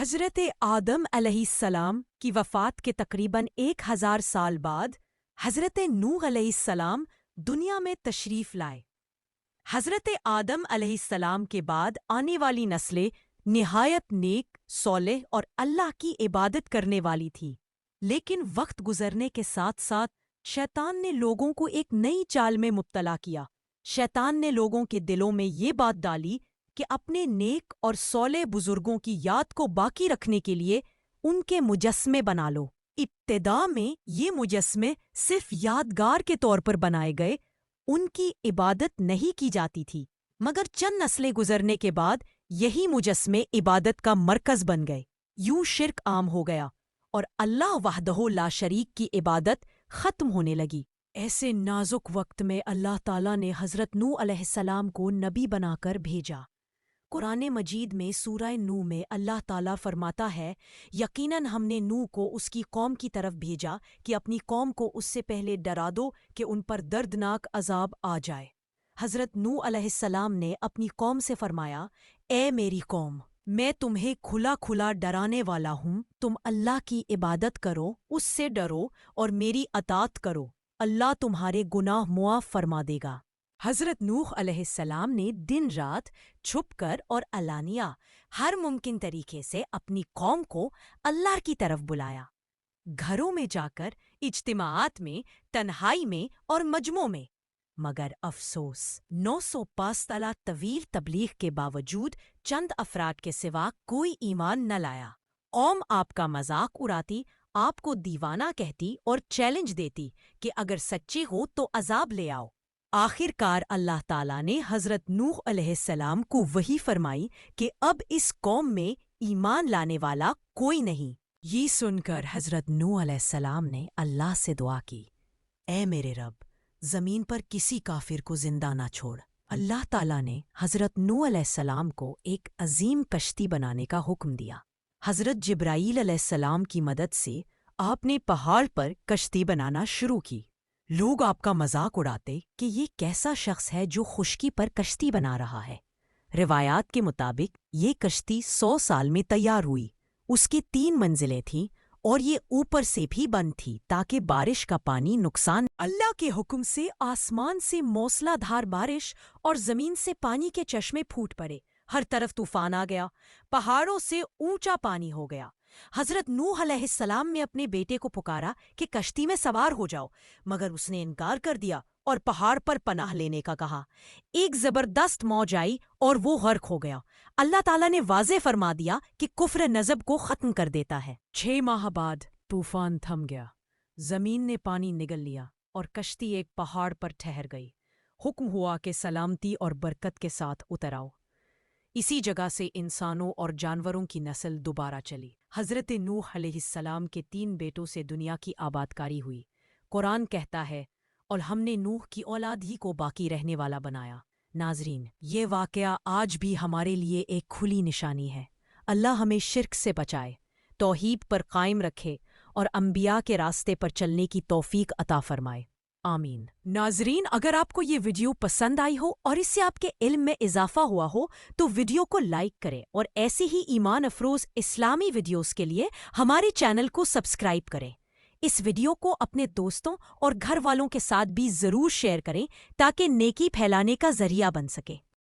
حضرت آدم علیہ السلام کی وفات کے تقریباً 1000 سال بعد حضرت نوح علیہ السلام دنیا میں تشریف لائے۔ حضرت آدم علیہ السلام کے بعد آنے والی نسلیں نہایت نیک، صالح اور اللہ کی عبادت کرنے والی تھی، لیکن وقت گزرنے کے ساتھ ساتھ شیطان نے لوگوں کو ایک نئی چال میں مبتلا کیا۔ شیطان نے لوگوں کے دلوں میں یہ بات ڈالی کہ اپنے نیک اور صالح بزرگوں کی یاد کو باقی رکھنے کے لیے ان کے مجسمے بنا لو۔ ابتدا میں یہ مجسمے صرف یادگار کے طور پر بنائے گئے، ان کی عبادت نہیں کی جاتی تھی، مگر چند نسلیں گزرنے کے بعد یہی مجسمے عبادت کا مرکز بن گئے۔ یوں شرک عام ہو گیا اور اللہ وحدہ لا شریک کی عبادت ختم ہونے لگی۔ ایسے نازک وقت میں اللہ تعالیٰ نے حضرت نوح علیہ السلام کو نبی بنا کر بھیجا۔ قرآن مجید میں سورہ نوح میں اللہ تعالیٰ فرماتا ہے، یقیناً ہم نے نوح کو اس کی قوم کی طرف بھیجا کہ اپنی قوم کو اس سے پہلے ڈرا دو کہ ان پر دردناک عذاب آ جائے۔ حضرت نوح علیہ السلام نے اپنی قوم سے فرمایا، اے میری قوم، میں تمہیں کھلا کھلا ڈرانے والا ہوں، تم اللہ کی عبادت کرو، اس سے ڈرو اور میری اطاعت کرو، اللہ تمہارے گناہ معاف فرما دے گا۔ حضرت نوح علیہ السلام نے دن رات چھپ کر اور علانیہ ہر ممکن طریقے سے اپنی قوم کو اللہ کی طرف بلایا، گھروں میں جا کر، اجتماعات میں، تنہائی میں اور مجمعوں میں، مگر افسوس 905 سالہ طویل تبلیغ کے باوجود چند افراد کے سوا کوئی ایمان نہ لایا۔ قوم آپ کا مذاق اڑاتی، آپ کو دیوانہ کہتی اور چیلنج دیتی کہ اگر سچے ہو تو عذاب لے آؤ۔ آخر کار اللہ تعالیٰ نے حضرت نوح علیہ السلام کو وحی فرمائی کہ اب اس قوم میں ایمان لانے والا کوئی نہیں۔ یہ سن کر حضرت نوح علیہ السلام نے اللہ سے دعا کی، اے میرے رب، زمین پر کسی کافر کو زندہ نہ چھوڑ۔ اللہ تعالیٰ نے حضرت نوح علیہ السلام کو ایک عظیم کشتی بنانے کا حکم دیا۔ حضرت جبرائیل علیہ السلام کی مدد سے آپ نے پہاڑ پر کشتی بنانا شروع کی۔ لوگ آپ کا مذاق اڑاتے کہ یہ کیسا شخص ہے جو خشکی پر کشتی بنا رہا ہے۔ روایات کے مطابق یہ کشتی 100 سال میں تیار ہوئی۔ اس کی 3 منزلیں تھیں اور یہ اوپر سے بھی بند تھی تاکہ بارش کا پانی نقصان۔ اللہ کے حکم سے آسمان سے موسلا دھار بارش اور زمین سے پانی کے چشمے پھوٹ پڑے، ہر طرف طوفان آ گیا، پہاڑوں سے اونچا پانی ہو گیا۔ حضرت نوح علیہ السلام نے اپنے بیٹے کو پکارا کہ کشتی میں سوار ہو جاؤ، مگر اس نے انکار کر دیا اور پہاڑ پر پناہ لینے کا کہا۔ ایک زبردست موج آئی اور وہ غرق ہو گیا۔ اللہ تعالیٰ نے واضح فرما دیا کہ کفر نسب کو ختم کر دیتا ہے۔ 6 ماہ بعد طوفان تھم گیا، زمین نے پانی نگل لیا اور کشتی ایک پہاڑ پر ٹھہر گئی۔ حکم ہوا کہ سلامتی اور برکت کے ساتھ اتر آؤ۔ اسی جگہ سے انسانوں اور جانوروں کی نسل دوبارہ چلی۔ حضرت نوح علیہ السلام کے 3 بیٹوں سے دنیا کی آبادکاری ہوئی۔ قرآن کہتا ہے، اور ہم نے نوح کی اولاد ہی کو باقی رہنے والا بنایا۔ ناظرین، یہ واقعہ آج بھی ہمارے لیے ایک کھلی نشانی ہے۔ اللہ ہمیں شرک سے بچائے، توحید پر قائم رکھے اور انبیاء کے راستے پر چلنے کی توفیق عطا فرمائے۔ آمین۔ ناظرین، اگر آپ کو یہ ویڈیو پسند آئی ہو اور اس سے آپ کے علم میں اضافہ ہوا ہو تو ویڈیو کو لائک کریں اور ایسی ہی ایمان افروز اسلامی ویڈیوز کے لیے ہمارے چینل کو سبسکرائب کریں۔ اس ویڈیو کو اپنے دوستوں اور گھر والوں کے ساتھ بھی ضرور شیئر کریں تاکہ نیکی پھیلانے کا ذریعہ بن سکے۔